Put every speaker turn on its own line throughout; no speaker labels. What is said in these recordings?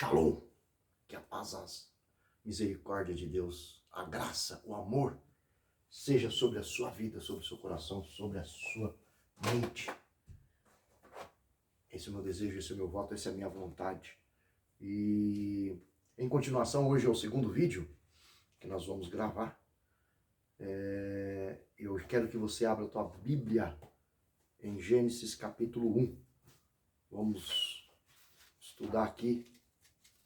Shalom, que a paz, a misericórdia de Deus, a graça, o amor, seja sobre a sua vida, sobre o seu coração, sobre a sua mente. Esse é o meu desejo, esse é o meu voto, essa é a minha vontade. E em continuação, hoje é o segundo vídeo que nós vamos gravar. Eu quero que você abra a tua Bíblia em Gênesis capítulo 1. Vamos estudar aqui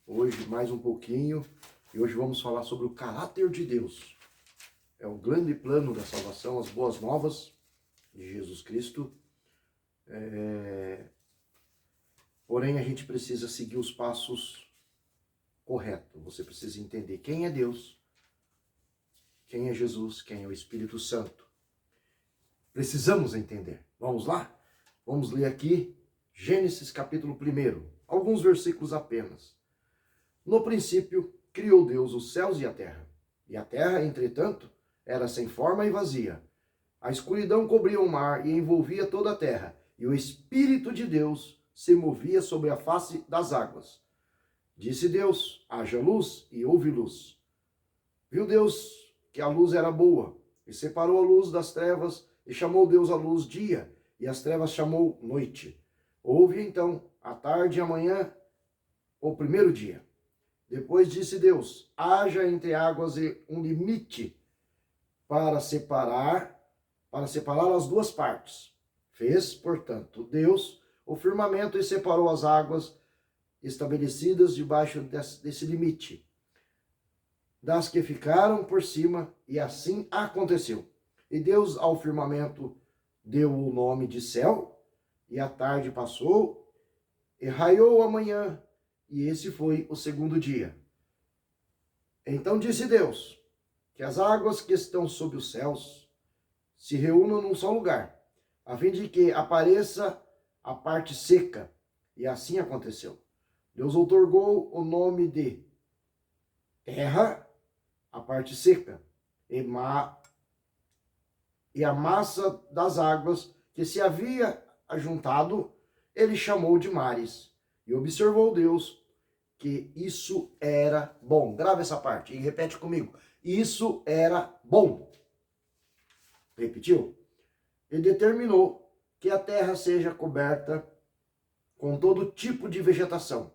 hoje mais um pouquinho. E hoje vamos falar sobre o caráter de Deus. É o grande plano da salvação, as boas novas de Jesus Cristo. Porém, a gente precisa seguir os passos corretos. Você precisa entender quem é Deus, quem é Jesus, quem é o Espírito Santo. Precisamos entender. Vamos lá? Vamos ler aqui Gênesis capítulo 1, alguns versículos apenas. No princípio, criou Deus os céus e a terra. E a terra, entretanto, era sem forma e vazia. A escuridão cobria o mar e envolvia toda a terra. E o Espírito de Deus se movia sobre a face das águas. Disse Deus, haja luz, e houve luz. Viu Deus que a luz era boa, e separou a luz das trevas, e chamou Deus a luz dia, e as trevas chamou noite. Houve então a tarde e a manhã, o primeiro dia. Depois disse Deus, haja entre águas um limite para separar as duas partes. Fez, portanto, Deus o firmamento e separou as águas estabelecidas debaixo desse limite, das que ficaram por cima, e assim aconteceu. E Deus ao firmamento deu o nome de céu, e a tarde passou, e raiou a manhã, e esse foi o segundo dia. Então disse Deus, que as águas que estão sob os céus se reúnam num só lugar, a fim de que apareça a parte seca. E assim aconteceu. Deus outorgou o nome de terra, a parte seca, e a massa das águas que se havia ajuntado, ele chamou de mares. E observou Deus que isso era bom. Grava essa parte e repete comigo. Isso era bom. Repetiu? E determinou que a terra seja coberta com todo tipo de vegetação,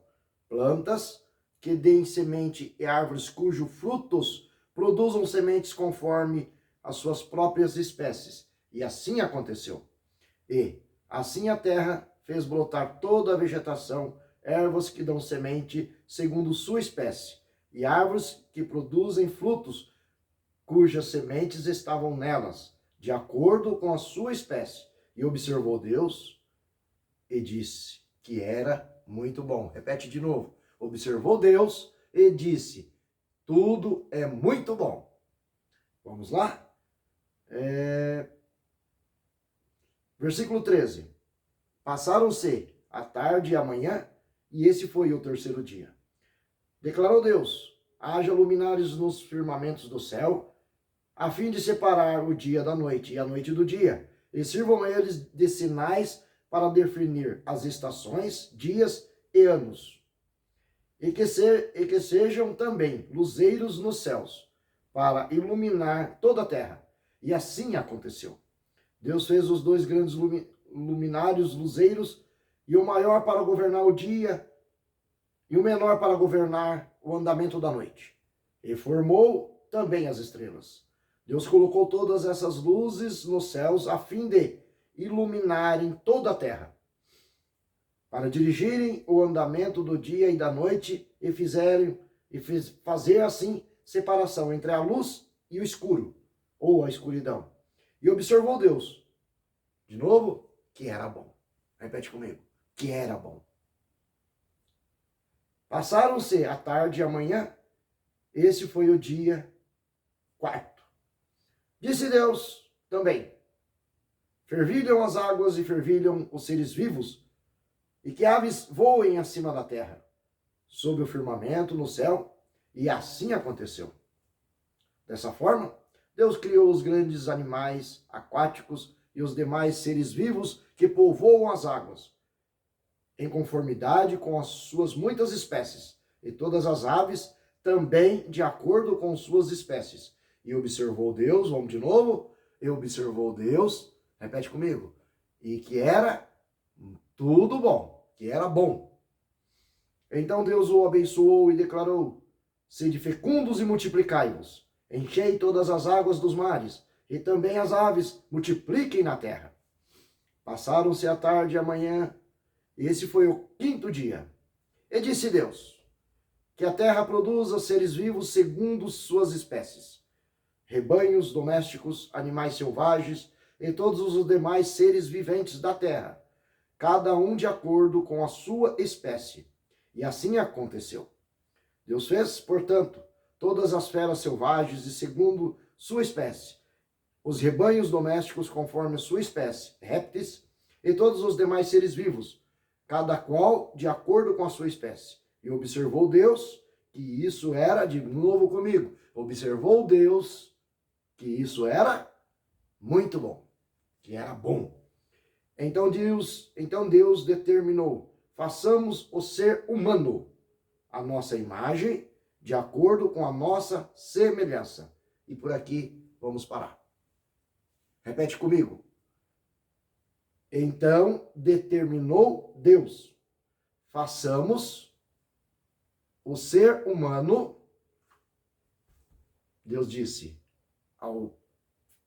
plantas que deem semente e árvores cujos frutos produzam sementes conforme as suas próprias espécies. E assim aconteceu. E assim a terra fez brotar toda a vegetação, ervas que dão semente segundo sua espécie, e árvores que produzem frutos cujas sementes estavam nelas, de acordo com a sua espécie. E observou Deus e disse que era muito bom. Repete de novo. Observou Deus e disse, tudo é muito bom. Vamos lá? Versículo 13. Passaram-se a tarde e a manhã, e esse foi o terceiro dia. Declarou Deus, haja luminares nos firmamentos do céu, a fim de separar o dia da noite e a noite do dia, e sirvam eles de sinais para definir as estações, dias e anos. E que sejam também luzeiros nos céus, para iluminar toda a terra. E assim aconteceu. Deus fez os dois grandes luminários luzeiros, e o maior para governar o dia, e o menor para governar o andamento da noite. E formou também as estrelas. Deus colocou todas essas luzes nos céus, a fim de iluminarem toda a terra, para dirigirem o andamento do dia e da noite, e fazer assim separação entre a luz e o escuro, ou a escuridão. E observou Deus, de novo, que era bom. Repete comigo, que era bom. Passaram-se a tarde e a manhã, esse foi o dia 4. Disse Deus também, fervilham as águas e fervilham os seres vivos, e que aves voem acima da terra, sob o firmamento no céu, e assim aconteceu. Dessa forma, Deus criou os grandes animais aquáticos e os demais seres vivos que povoam as águas, em conformidade com as suas muitas espécies, e todas as aves também de acordo com suas espécies. E observou Deus, vamos de novo, e observou Deus, repete comigo, e que era tudo bom, que era bom. Então Deus o abençoou e declarou: sede fecundos e multiplicai-vos, enchei todas as águas dos mares, e também as aves multipliquem na terra. Passaram-se a tarde e a manhã, e esse foi o 5º dia. E disse Deus: que a terra produza seres vivos segundo suas espécies, rebanhos domésticos, animais selvagens e todos os demais seres viventes da terra, cada um de acordo com a sua espécie. E assim aconteceu. Deus fez, portanto, todas as feras selvagens e segundo sua espécie, os rebanhos domésticos conforme sua espécie, répteis, e todos os demais seres vivos, cada qual de acordo com a sua espécie. E observou Deus que isso era, de novo comigo, observou Deus que isso era muito bom, que era bom. Então Deus determinou: façamos o ser humano, a nossa imagem, de acordo com a nossa semelhança. E por aqui vamos parar. Repete comigo. Então determinou Deus: façamos o ser humano. Deus disse ao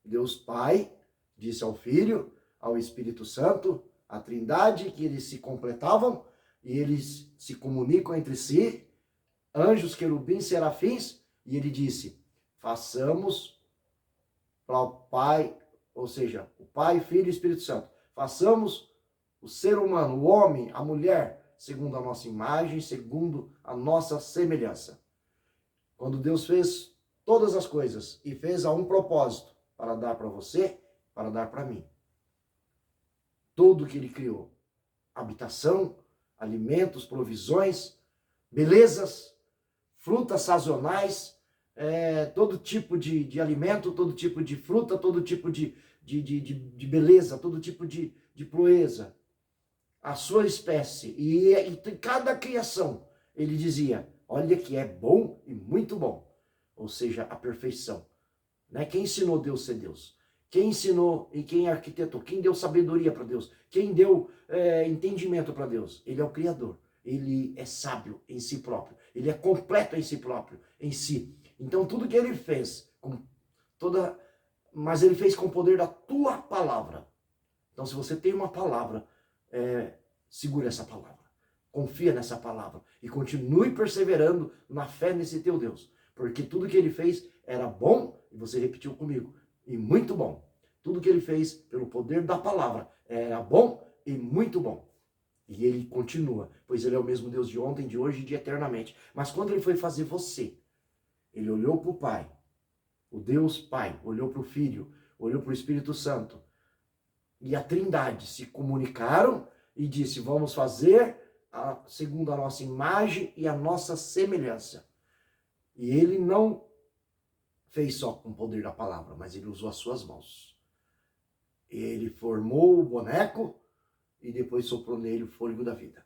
Deus Pai, disse ao Filho, ao Espírito Santo, a Trindade, que eles se completavam e eles se comunicam entre si, anjos, querubins, serafins, e ele disse: façamos para o Pai, ou seja, o Pai, Filho e Espírito Santo, façamos o ser humano, o homem, a mulher, segundo a nossa imagem, segundo a nossa semelhança. Quando Deus fez todas as coisas e fez a um propósito, para dar para você, para dar para mim. Tudo que ele criou, habitação, alimentos, provisões, belezas, frutas sazonais, todo tipo de alimento, todo tipo de fruta, todo tipo de beleza, todo tipo de proeza, a sua espécie. E cada criação, ele dizia: olha que é bom e muito bom. Ou seja, a perfeição. Né? Quem ensinou Deus a ser Deus? Quem ensinou e quem arquitetou? Quem deu sabedoria para Deus? Quem deu entendimento para Deus? Ele é o Criador. Ele é sábio em si próprio. Ele é completo em si próprio, em si. Então tudo que ele fez, mas ele fez com o poder da tua palavra. Então se você tem uma palavra, segura essa palavra. Confia nessa palavra e continue perseverando na fé nesse teu Deus. Porque tudo que ele fez era bom, e você repetiu comigo, e muito bom. Tudo que ele fez pelo poder da palavra era bom e muito bom. E ele continua, pois ele é o mesmo Deus de ontem, de hoje e de eternamente. Mas quando ele foi fazer você, ele olhou para o Pai, o Deus Pai, olhou para o Filho, olhou para o Espírito Santo, e a Trindade se comunicaram e disse: vamos fazer segundo a nossa imagem e a nossa semelhança. E ele não fez só com o poder da palavra, mas ele usou as suas mãos. Ele formou o boneco e depois soprou nele o fôlego da vida.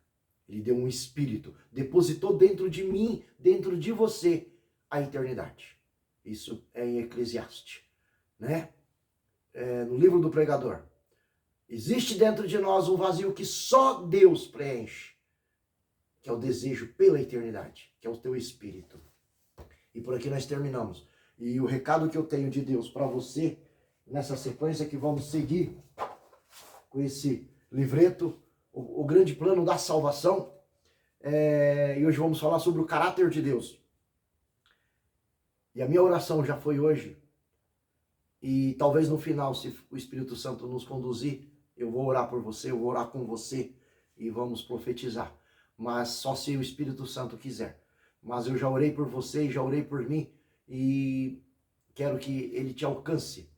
Ele deu um espírito, depositou dentro de mim, dentro de você, a eternidade. Isso é em Eclesiastes, né? No livro do pregador. Existe dentro de nós um vazio que só Deus preenche, que é o desejo pela eternidade, que é o teu espírito. E por aqui nós terminamos. E o recado que eu tenho de Deus para você, nessa sequência que vamos seguir com esse livreto, o grande plano da salvação, e hoje vamos falar sobre o caráter de Deus. E a minha oração já foi hoje, e talvez no final, se o Espírito Santo nos conduzir, eu vou orar por você, eu vou orar com você, e vamos profetizar. Mas só se o Espírito Santo quiser. Mas eu já orei por você, já orei por mim, e quero que ele te alcance.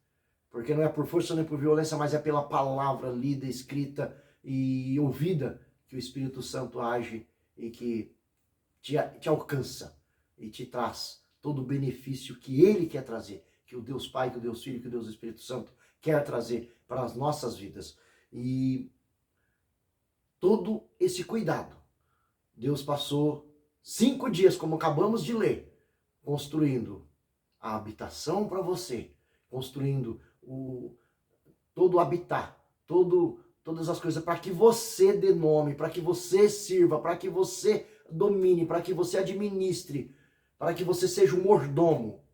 Porque não é por força nem por violência, mas é pela palavra lida, escrita e ouvida que o Espírito Santo age e que te alcança e te traz todo o benefício que ele quer trazer, que o Deus Pai, que o Deus Filho, que o Deus Espírito Santo quer trazer para as nossas vidas. E todo esse cuidado Deus passou 5 dias, como acabamos de ler, construindo a habitação para você, construindo todo o habitat, todas as coisas para que você dê nome, para que você sirva, para que você domine, para que você administre, para que você seja um mordomo.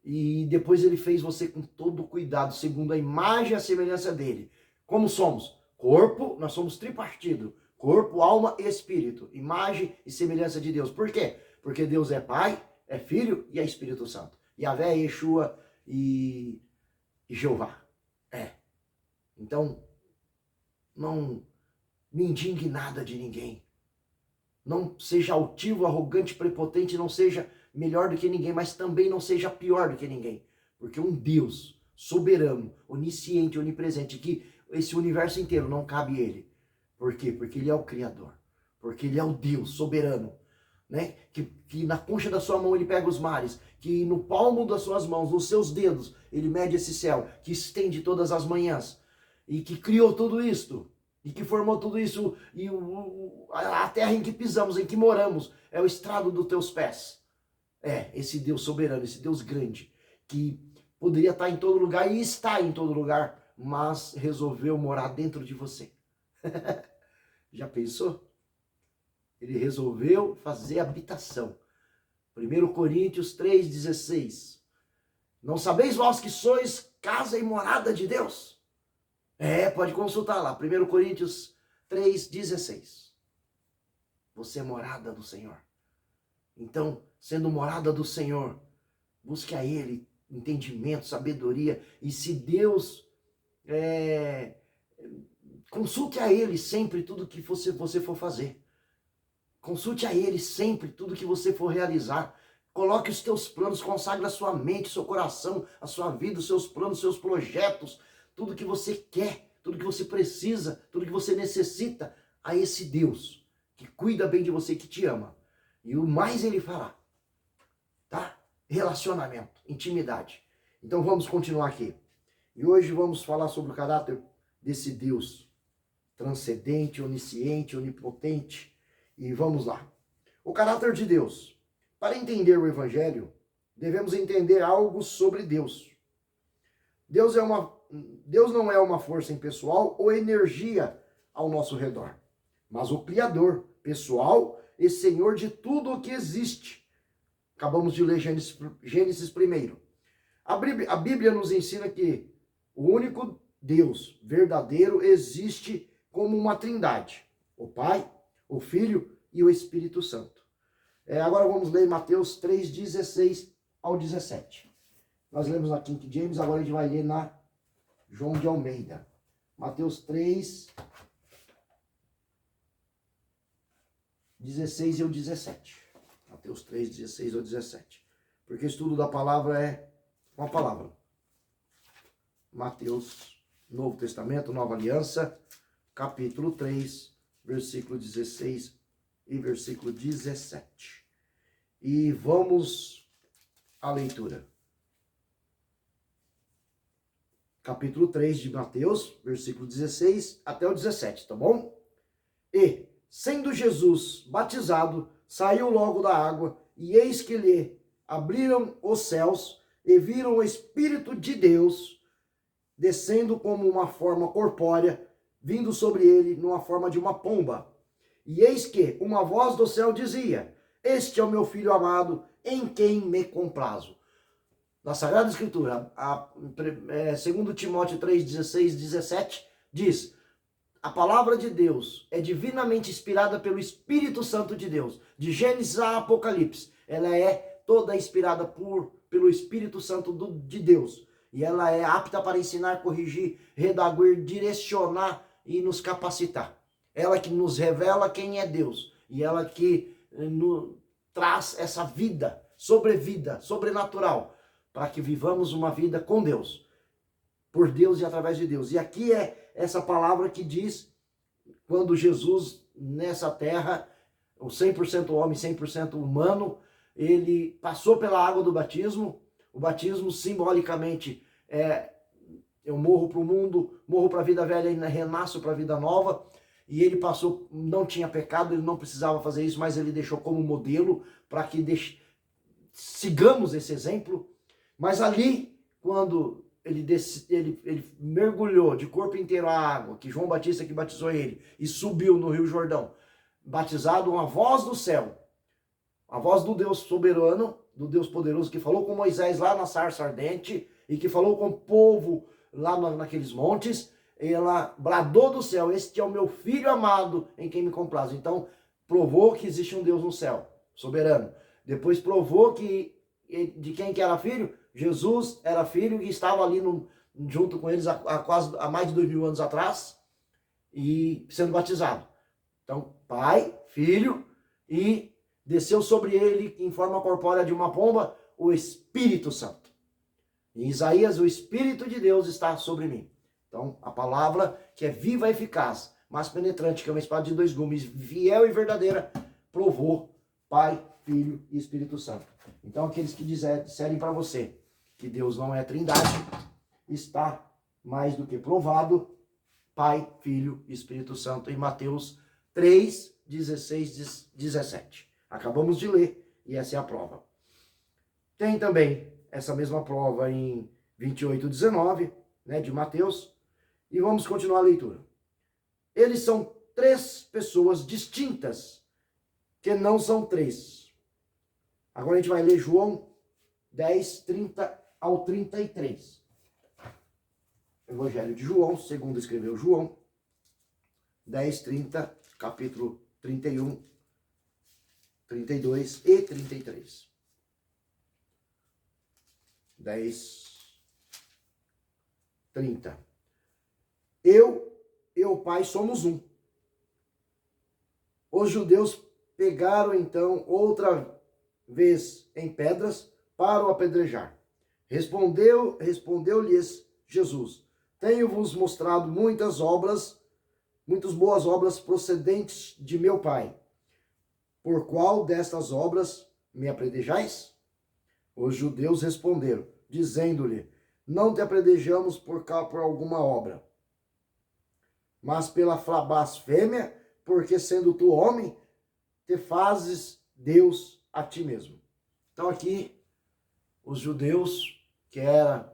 E depois ele fez você com todo cuidado, segundo a imagem e a semelhança dele. Como somos? Corpo, nós somos tripartido. Corpo, alma e espírito. Imagem e semelhança de Deus. Por quê? Porque Deus é Pai, é Filho e é Espírito Santo. Yahvé, Yeshua e Jeová. Então, não me indigne nada de ninguém. Não seja altivo, arrogante, prepotente, não seja melhor do que ninguém, mas também não seja pior do que ninguém. Porque um Deus soberano, onisciente, onipresente, que esse universo inteiro não cabe a ele. Por quê? Porque ele é o Criador. Porque ele é o Deus soberano, né? Que na concha da sua mão ele pega os mares, que no palmo das suas mãos, nos seus dedos, ele mede esse céu, que estende todas as manhãs, e que criou tudo isto, e que formou tudo isso, e a terra em que pisamos, em que moramos, é o estrado dos teus pés. Esse Deus soberano, esse Deus grande, que poderia estar em todo lugar e está em todo lugar, mas resolveu morar dentro de você. Já pensou? Ele resolveu fazer habitação. 1 Coríntios 3,16. Não sabeis vós que sois casa e morada de Deus? Pode consultar lá. 1 Coríntios 3,16. Você é morada do Senhor. Então, sendo morada do Senhor, busque a Ele entendimento, sabedoria. E se Deus... consulte a Ele sempre tudo que você for fazer. Consulte a Ele sempre tudo que você for realizar. Coloque os teus planos, consagre a sua mente, seu coração, a sua vida, os seus planos, os seus projetos, tudo que você quer, tudo que você precisa, tudo que você necessita a esse Deus que cuida bem de você, que te ama. E o mais Ele fará, tá? Relacionamento, intimidade. Então vamos continuar aqui. E hoje vamos falar sobre o caráter desse Deus transcendente, onisciente, onipotente. E vamos lá. O caráter de Deus. Para entender o Evangelho, devemos entender algo sobre Deus. Deus não é uma força impessoal ou energia ao nosso redor, mas o Criador, pessoal e Senhor de tudo o que existe. Acabamos de ler Gênesis primeiro. A Bíblia nos ensina que o único Deus verdadeiro existe como uma trindade. O Pai, o Filho e o Espírito Santo. Agora vamos ler Mateus 3:16 ao 17. Nós lemos na King James, agora a gente vai ler na João de Almeida. Mateus 3:16 ao 17. Mateus 3:16 ao 17. Porque o estudo da palavra é uma palavra. Mateus, Novo Testamento, Nova Aliança, capítulo 3, versículo 16 e versículo 17. E vamos à leitura. Capítulo 3 de Mateus, versículo 16 até o 17, tá bom? E, sendo Jesus batizado, saiu logo da água, e eis que lhe abriram os céus, e viram o Espírito de Deus descendo como uma forma corpórea, vindo sobre ele numa forma de uma pomba. E eis que uma voz do céu dizia: Este é o meu Filho amado, em quem me comprazo. Na Sagrada Escritura, 2 Timóteo 3:16, 17, diz: a palavra de Deus é divinamente inspirada pelo Espírito Santo de Deus. De Gênesis a Apocalipse, ela é toda inspirada pelo Espírito Santo de Deus. E ela é apta para ensinar, corrigir, redaguir, direcionar e nos capacitar. Ela que nos revela quem é Deus. E ela que traz essa vida, sobrevida, sobrenatural, para que vivamos uma vida com Deus, por Deus e através de Deus. E aqui é essa palavra que diz, quando Jesus, nessa terra, o 100% homem, 100% humano, ele passou pela água do batismo. O batismo, simbolicamente, eu morro para o mundo, morro para a vida velha e renasço para a vida nova. e ele passou, não tinha pecado, ele não precisava fazer isso, mas ele deixou como modelo para que sigamos esse exemplo. Mas ali, quando ele mergulhou de corpo inteiro a água, que João Batista que batizou ele, e subiu no Rio Jordão, batizado, uma voz do céu, a voz do Deus soberano, do Deus poderoso, que falou com Moisés lá na sarça ardente, e que falou com o povo lá naqueles montes, ela bradou do céu: este é o meu filho amado, em quem me comprazo. Então, provou que existe um Deus no céu, soberano. Depois provou que de quem que era filho? Jesus era filho e estava ali junto com eles há mais de 2000 anos atrás, e sendo batizado. Então, Pai, Filho, e desceu sobre ele em forma corpórea de uma pomba o Espírito Santo. Em Isaías, o Espírito de Deus está sobre mim. Então, a palavra que é viva e eficaz, mas penetrante, que é uma espada de 2 gumes, fiel e verdadeira, provou Pai, Filho e Espírito Santo. Então, aqueles que disserem para você que Deus não é trindade, está mais do que provado, Pai, Filho e Espírito Santo, em Mateus 3, 16, 17. Acabamos de ler, e essa é a prova. Tem também essa mesma prova em 28, 19, né, de Mateus. E vamos continuar a leitura. Eles são 3 pessoas distintas, que não são 3. Agora a gente vai ler João 10, 30 ao 33. Evangelho de João, segundo escreveu João, 10, 30, capítulo 31, 32 e 33. 10, 30. Eu e o Pai somos um. Os judeus pegaram então outra vez em pedras para o apedrejar. Respondeu-lhes Jesus: tenho-vos mostrado muitas boas obras procedentes de meu Pai. Por qual destas obras me apedrejais? Os judeus responderam, dizendo-lhe: não te apedrejamos por alguma obra, mas pela blasfêmia, porque sendo tu homem, te fazes Deus a ti mesmo. Então aqui, os judeus, que era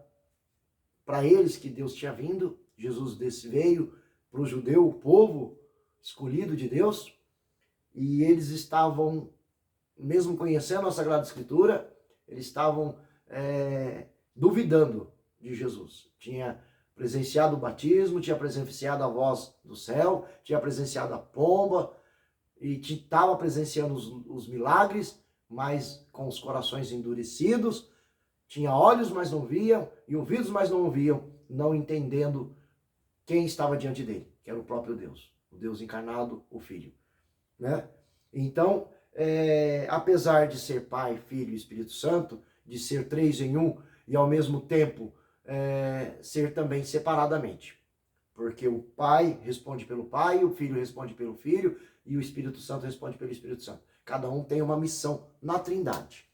para eles que Deus tinha vindo, Jesus veio para o judeu, o povo escolhido de Deus, e eles estavam, mesmo conhecendo a Sagrada Escritura, eles estavam duvidando de Jesus. Tinha presenciado o batismo, tinha presenciado a voz do céu, tinha presenciado a pomba, e estava presenciando os milagres, mas com os corações endurecidos. Tinha olhos, mas não viam, e ouvidos, mas não ouviam, não entendendo quem estava diante dele, que era o próprio Deus, o Deus encarnado, o Filho, né? Então, apesar de ser Pai, Filho e Espírito Santo, de ser 3 em 1, e ao mesmo tempo ser também separadamente, porque o Pai responde pelo Pai, o Filho responde pelo Filho, e o Espírito Santo responde pelo Espírito Santo. Cada um tem uma missão na Trindade,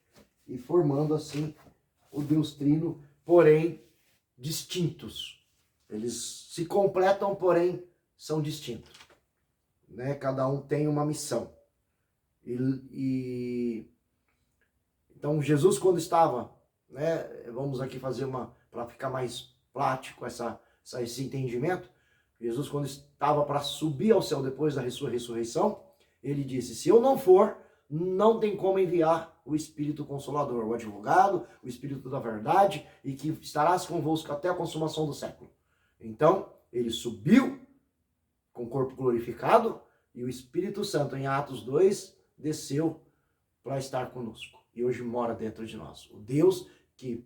e formando assim o Deus Trino, porém distintos. Eles se completam, porém são distintos, né? Cada um tem uma missão. Então Jesus, quando estava, né, vamos aqui fazer para ficar mais prático esse entendimento, Jesus, quando estava para subir ao céu depois da sua ressurreição, ele disse: se eu não for, não tem como enviar o Espírito Consolador, o advogado, o Espírito da verdade, e que estarás convosco até a consumação do século. Então, ele subiu com o corpo glorificado, e o Espírito Santo, em Atos 2, desceu para estar conosco. E hoje mora dentro de nós. O Deus que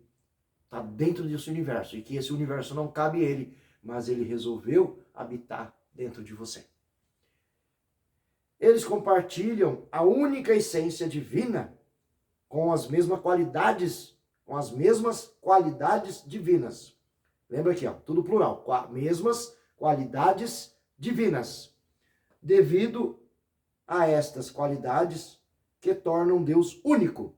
está dentro desse universo, e que esse universo não cabe a ele, mas ele resolveu habitar dentro de você. Eles compartilham a única essência divina com as mesmas qualidades divinas. Lembra aqui, ó, tudo plural, mesmas qualidades divinas. Devido a estas qualidades que tornam Deus único.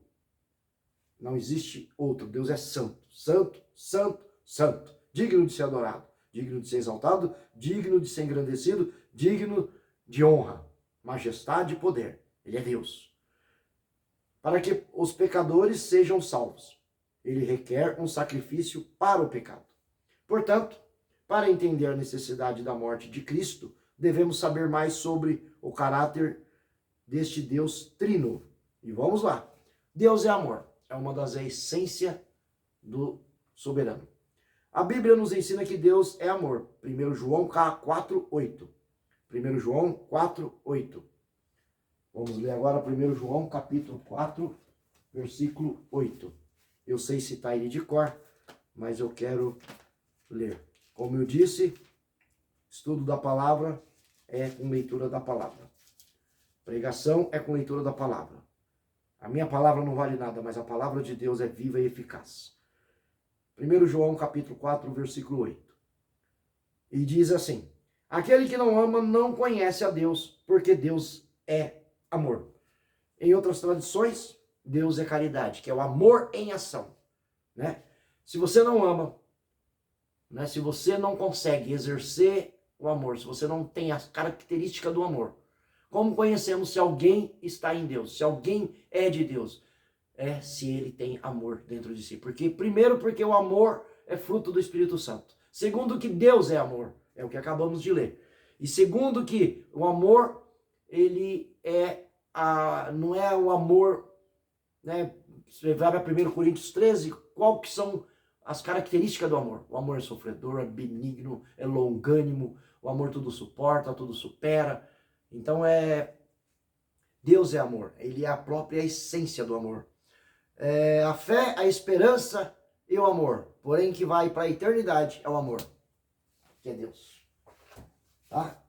Não existe outro. Deus é santo, santo, santo, santo. Digno de ser adorado, digno de ser exaltado, digno de ser engrandecido, digno de honra, majestade e poder. Ele é Deus. Para que os pecadores sejam salvos. Ele requer um sacrifício para o pecado. Portanto, para entender a necessidade da morte de Cristo, devemos saber mais sobre o caráter deste Deus trino. E vamos lá. Deus é amor. É uma das essências do soberano. A Bíblia nos ensina que Deus é amor. 1 João 4:8. 1 João 4:8. Vamos ler agora 1 João capítulo 4, versículo 8. Eu sei citar ele de cor, mas eu quero ler. Como eu disse, estudo da palavra é com leitura da palavra. Pregação é com leitura da palavra. A minha palavra não vale nada, mas a palavra de Deus é viva e eficaz. 1 João capítulo 4, versículo 8. E diz assim: aquele que não ama não conhece a Deus, porque Deus é amor. Em outras tradições, Deus é caridade, que é o amor em ação, né? Se você não ama, né? Se você não consegue exercer o amor, se você não tem as características do amor, como conhecemos se alguém está em Deus, se alguém é de Deus? É se ele tem amor dentro de si. Primeiro, porque o amor é fruto do Espírito Santo. Segundo, que Deus é amor, é o que acabamos de ler. E segundo, que o amor, ele não é o amor, né? Você vai para 1 Coríntios 13, qual que são as características do amor? O amor é sofredor, é benigno, é longânimo, o amor tudo suporta, tudo supera. Então Deus é amor, ele é a própria essência do amor. A fé, a esperança e o amor, porém que vai para a eternidade, é o amor, que é Deus. Tá?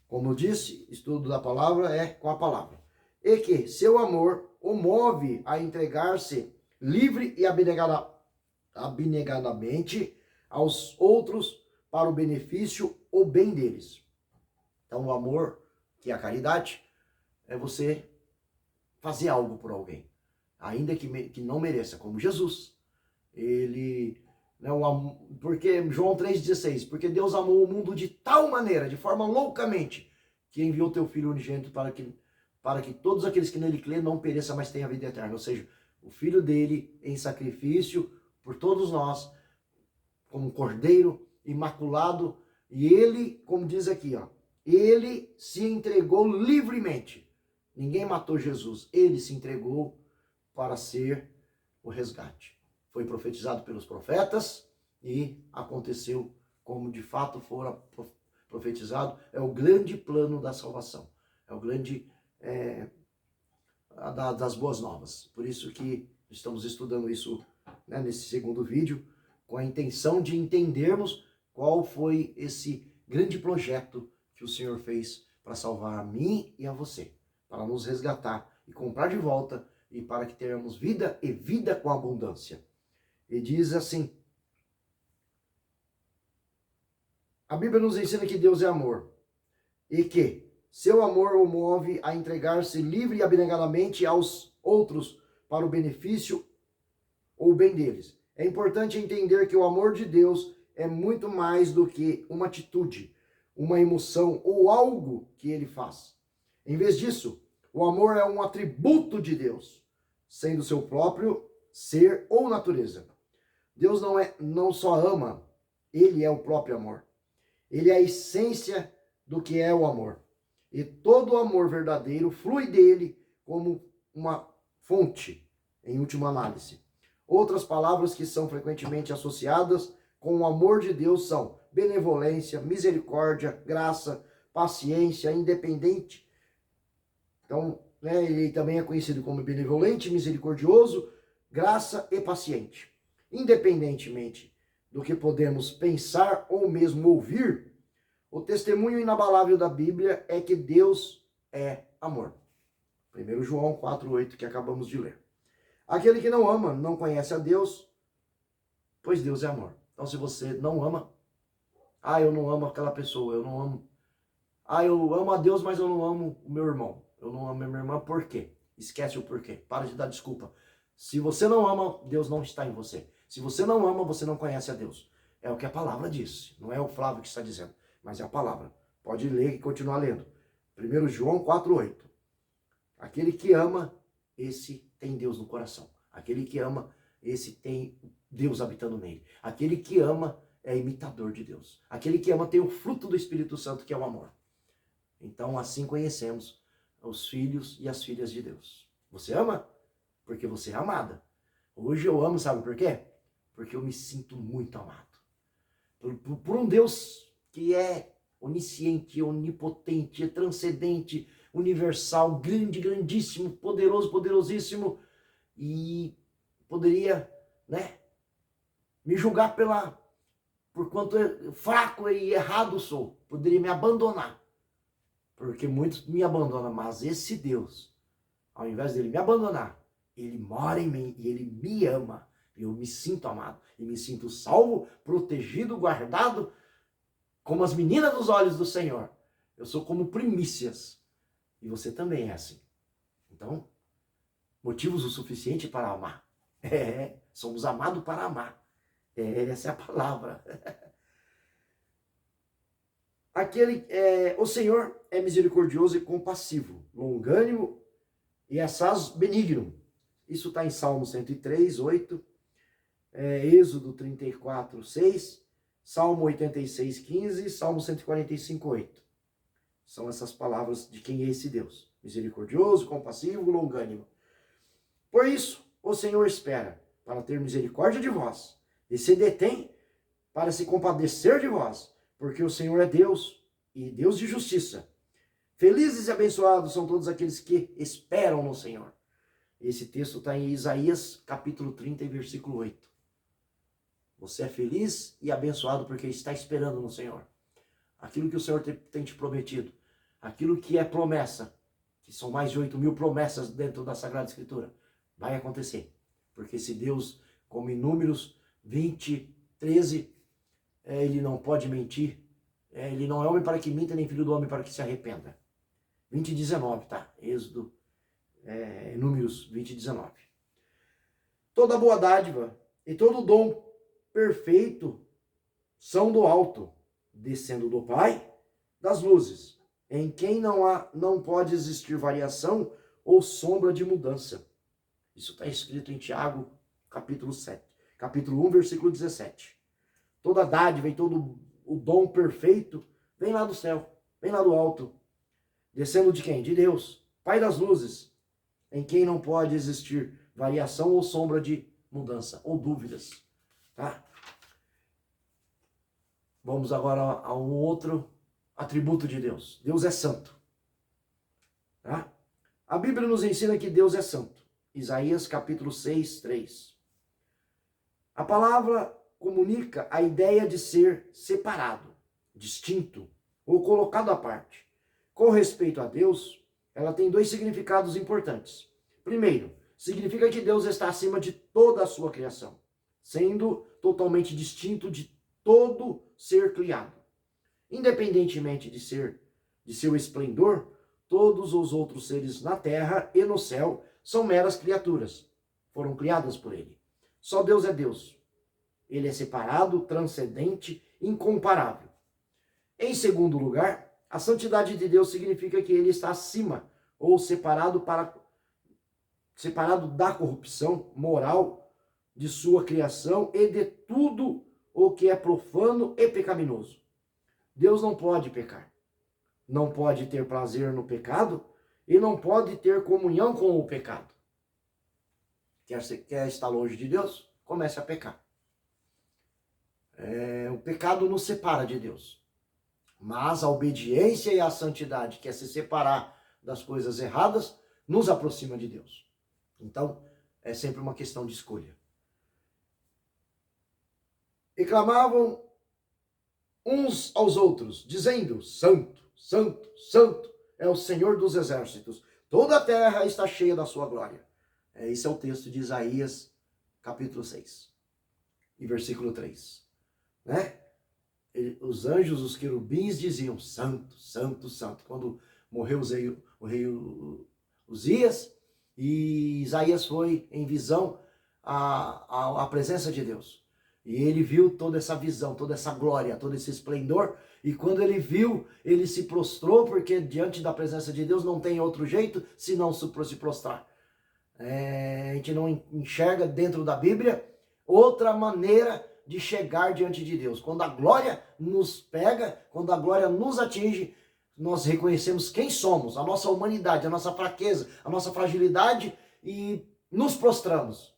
Como eu disse, estudo da palavra é com a palavra. E que seu amor o move a entregar-se livre e abnegadamente aos outros para o benefício ou bem deles. Então o amor, que é a caridade, é você fazer algo por alguém, ainda que não mereça, como Jesus. Ele, né, porque João 3,16, porque Deus amou o mundo de tal maneira, de forma loucamente, que enviou teu Filho unigênito para que todos aqueles que nele crêem não pereçam, mas tenham a vida eterna. Ou seja, o Filho dele em sacrifício por todos nós, como um cordeiro imaculado, e ele, como diz aqui, ó, ele se entregou livremente. Ninguém matou Jesus, ele se entregou para ser o resgate. Foi profetizado pelos profetas e aconteceu como de fato fora profetizado. É o grande plano da salvação, é o grande das boas novas. Por isso que estamos estudando isso, né, nesse segundo vídeo, com a intenção de entendermos qual foi esse grande projeto que o Senhor fez para salvar a mim e a você, para nos resgatar e comprar de volta, e para que tenhamos vida e vida com abundância. E diz assim: a Bíblia nos ensina que Deus é amor, e que seu amor o move a entregar-se livre e abnegadamente aos outros para o benefício ou bem deles. É importante entender que o amor de Deus é muito mais do que uma atitude, uma emoção ou algo que ele faz. Em vez disso, o amor é um atributo de Deus, sendo seu próprio ser ou natureza. Deus não só ama, ele é o próprio amor. Ele é a essência do que é o amor. E todo o amor verdadeiro flui dele como uma fonte, em última análise. Outras palavras que são frequentemente associadas com o amor de Deus são benevolência, misericórdia, graça, paciência, independente. Então, né, ele também é conhecido como benevolente, misericordioso, graça e paciente. Independentemente do que podemos pensar ou mesmo ouvir, o testemunho inabalável da Bíblia é que Deus é amor. 1 João 4,8, que acabamos de ler. Aquele que não ama não conhece a Deus, pois Deus é amor. Então, se você não ama, eu não amo aquela pessoa, eu não amo. Eu amo a Deus, mas eu não amo o meu irmão. Eu não amo a minha irmã, por quê? Esquece o porquê. Para de dar desculpa. Se você não ama, Deus não está em você. Se você não ama, você não conhece a Deus. É o que a palavra diz. Não é o Flávio que está dizendo, mas é a palavra. Pode ler e continuar lendo. 1 João 4,8. Aquele que ama, esse tem Deus no coração. Aquele que ama, esse tem Deus habitando nele. Aquele que ama é imitador de Deus. Aquele que ama tem o fruto do Espírito Santo, que é o amor. Então, assim conhecemos os filhos e as filhas de Deus. Você ama? Porque você é amada. Hoje eu amo, sabe por quê? Porque eu me sinto muito amado. Por um Deus que é onisciente, onipotente, transcendente, universal, grande, grandíssimo, poderoso, poderosíssimo, e poderia, né, me julgar por quanto fraco e errado sou. Poderia me abandonar. Porque muitos me abandonam, mas esse Deus, ao invés dele me abandonar, ele mora em mim e ele me ama. Eu me sinto amado e me sinto salvo, protegido, guardado, como as meninas dos olhos do Senhor. Eu sou como primícias. E você também é assim. Então, motivos o suficiente para amar. Somos amados para amar. Essa é a palavra. O Senhor é misericordioso e compassivo, longânimo e assaz benigno. Isso está em Salmo 103, 8, Êxodo 34, 6, Salmo 86, 15 e Salmo 145, 8. São essas palavras de quem é esse Deus. Misericordioso, compassivo, longânimo. Por isso, o Senhor espera para ter misericórdia de vós e se detém para se compadecer de vós, porque o Senhor é Deus e Deus de justiça. Felizes e abençoados são todos aqueles que esperam no Senhor. Esse texto está em Isaías, capítulo 30, versículo 8. Você é feliz e abençoado porque está esperando no Senhor. Aquilo que o Senhor tem te prometido, aquilo que é promessa, que são mais de 8.000 promessas dentro da Sagrada Escritura, vai acontecer. Porque esse Deus, como em Números 20, 13, ele não pode mentir. Ele não é homem para que minta, nem filho do homem para que se arrependa. 20, 19, tá? Êxodo, Números 20, 19. Toda boa dádiva e todo dom perfeito são do alto, descendo do Pai das luzes, em quem não pode existir variação ou sombra de mudança. Isso está escrito em Tiago, capítulo 1, versículo 17. Toda dádiva e todo o dom perfeito vem lá do céu, vem lá do alto. Descendo de quem? De Deus, Pai das luzes, em quem não pode existir variação ou sombra de mudança, ou dúvidas. Tá? Vamos agora a um outro atributo de Deus. Deus é santo. Tá? A Bíblia nos ensina que Deus é santo. Isaías capítulo 6, 3. A palavra comunica a ideia de ser separado, distinto ou colocado à parte. Com respeito a Deus, ela tem dois significados importantes. Primeiro, significa que Deus está acima de toda a sua criação, sendo totalmente distinto de todo ser criado. Independentemente de seu esplendor, todos os outros seres na terra e no céu são meras criaturas. Foram criadas por ele. Só Deus é Deus. Ele é separado, transcendente, incomparável. Em segundo lugar, a santidade de Deus significa que ele está acima ou separado da corrupção moral de sua criação e de tudo o que é profano e pecaminoso. Deus não pode pecar, não pode ter prazer no pecado e não pode ter comunhão com o pecado. Quer estar longe de Deus? Comece a pecar. O pecado nos separa de Deus. Mas a obediência e a santidade, que é se separar das coisas erradas, nos aproxima de Deus. Então, é sempre uma questão de escolha. E clamavam uns aos outros, dizendo: Santo, Santo, Santo é o Senhor dos exércitos. Toda a terra está cheia da sua glória. Esse é o texto de Isaías, capítulo 6, e versículo 3. Né? Os anjos, os querubins diziam: Santo, Santo, Santo. Quando morreu o rei Uzias, e Isaías foi em visão à presença de Deus. E ele viu toda essa visão, toda essa glória, todo esse esplendor, E quando ele viu, ele se prostrou, porque diante da presença de Deus não tem outro jeito senão se prostrar. A gente não enxerga dentro da Bíblia outra maneira de chegar diante de Deus. Quando a glória nos pega, quando a glória nos atinge, nós reconhecemos quem somos, a nossa humanidade, a nossa fraqueza, a nossa fragilidade e nos prostramos.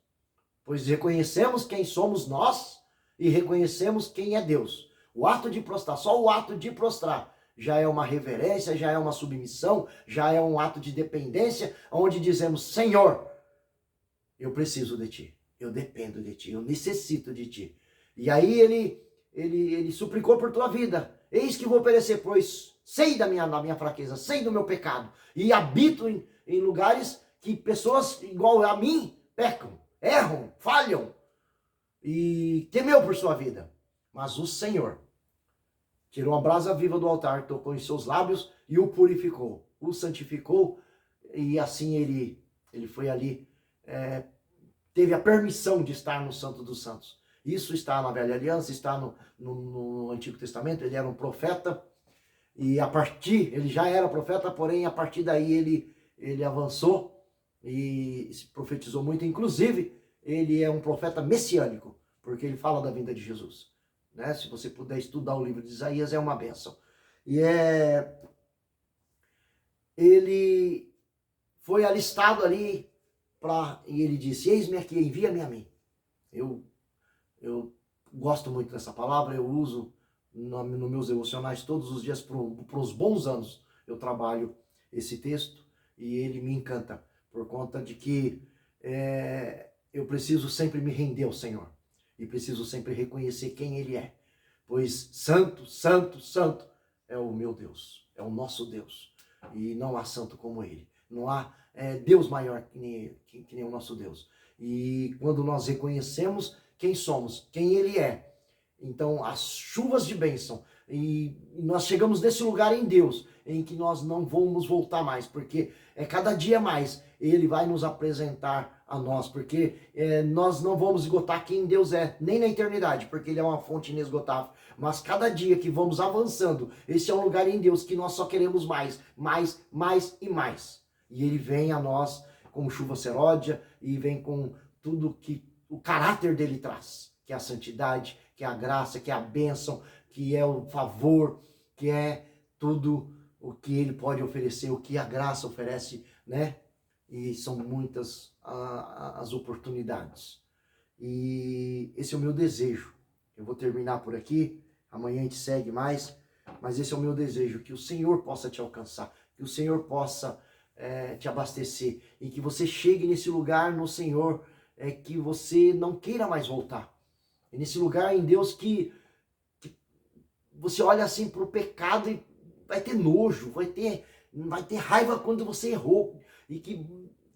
Pois reconhecemos quem somos nós e reconhecemos quem é Deus. O ato de prostrar, só o ato de prostrar, já é uma reverência, já é uma submissão, já é um ato de dependência, onde dizemos, Senhor, eu preciso de Ti, eu dependo de Ti, eu necessito de Ti. E aí ele suplicou por tua vida, eis que vou perecer, pois sei da minha fraqueza, sei do meu pecado, e habito em lugares que pessoas igual a mim pecam, erram, falham, e temeu por sua vida. Mas o Senhor tirou a brasa viva do altar, tocou em seus lábios e o purificou, o santificou, e assim ele foi ali, teve a permissão de estar no Santo dos Santos. Isso está na Velha Aliança, está no Antigo Testamento. Ele era um profeta, e ele já era profeta, porém a partir daí ele avançou e profetizou muito. Inclusive, ele é um profeta messiânico, porque ele fala da vinda de Jesus. Né? Se você puder estudar o livro de Isaías, é uma bênção. E ele foi alistado ali, e ele disse, eis-me aqui, envia-me a mim. Eu gosto muito dessa palavra, eu uso nos meus devocionais todos os dias, por uns bons anos eu trabalho esse texto, e ele me encanta, por conta de que eu preciso sempre me render ao Senhor, e preciso sempre reconhecer quem Ele é, pois santo, santo, santo é o meu Deus, é o nosso Deus, e não há santo como Ele, não há Deus maior que nem o nosso Deus. E quando nós reconhecemos quem somos, quem Ele é, então as chuvas de bênção, e nós chegamos nesse lugar em Deus, em que nós não vamos voltar mais, porque cada dia mais Ele vai nos apresentar a nós, porque nós não vamos esgotar quem Deus é, nem na eternidade, porque Ele é uma fonte inesgotável, mas cada dia que vamos avançando, esse é um lugar em Deus que nós só queremos mais, mais, mais e mais, e Ele vem a nós como chuva seródia, e vem com tudo que o caráter dele traz, que é a santidade, que é a graça, que é a bênção, que é o favor, que é tudo o que ele pode oferecer, o que a graça oferece, né? E são muitas as oportunidades. E esse é o meu desejo. Eu vou terminar por aqui, amanhã a gente segue mais, mas esse é o meu desejo, que o Senhor possa te alcançar, que o Senhor possa te abastecer, e que você chegue nesse lugar no Senhor, que você não queira mais voltar. E nesse lugar em Deus que você olha assim para o pecado e vai ter nojo, vai ter raiva quando você errou, e que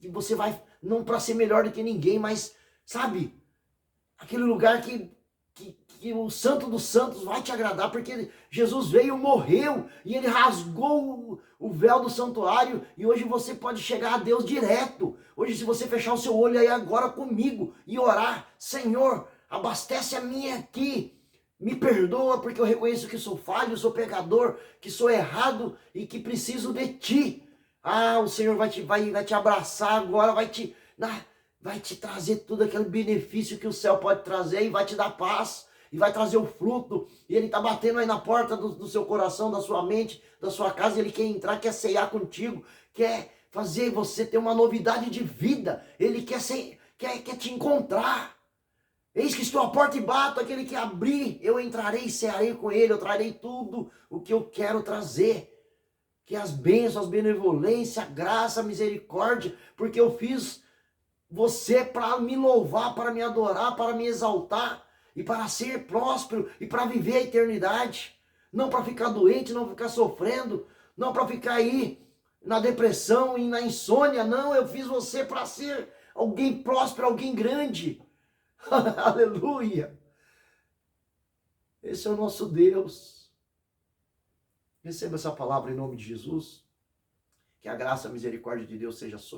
você vai, não para ser melhor do que ninguém, mas, sabe, aquele lugar que o Santo dos Santos vai te agradar, porque Jesus veio, morreu, e Ele rasgou o véu do santuário, e hoje você pode chegar a Deus direto. Hoje, se você fechar o seu olho aí agora comigo e orar, Senhor, abastece a minha aqui, me perdoa, porque eu reconheço que sou falho, sou pecador, que sou errado e que preciso de Ti. O Senhor vai te abraçar agora, vai te trazer tudo aquele benefício que o céu pode trazer, e vai te dar paz, e vai trazer o fruto, e Ele está batendo aí na porta do seu coração, da sua mente, da sua casa. Ele quer entrar, quer ceiar contigo, quer fazer você ter uma novidade de vida, Ele quer te encontrar. Eis que estou à porta e bato, aquele que abrir, eu entrarei e cearei com ele, eu trarei tudo o que eu quero trazer, que as bênçãos, a benevolência, a graça, a misericórdia, porque eu fiz você para me louvar, para me adorar, para me exaltar, e para ser próspero, e para viver a eternidade, não para ficar doente, não ficar sofrendo, não para ficar aí na depressão e na insônia. Não, eu fiz você para ser alguém próspero, alguém grande. Aleluia! Esse é o nosso Deus. Receba essa palavra em nome de Jesus. Que a graça e a misericórdia de Deus seja sobre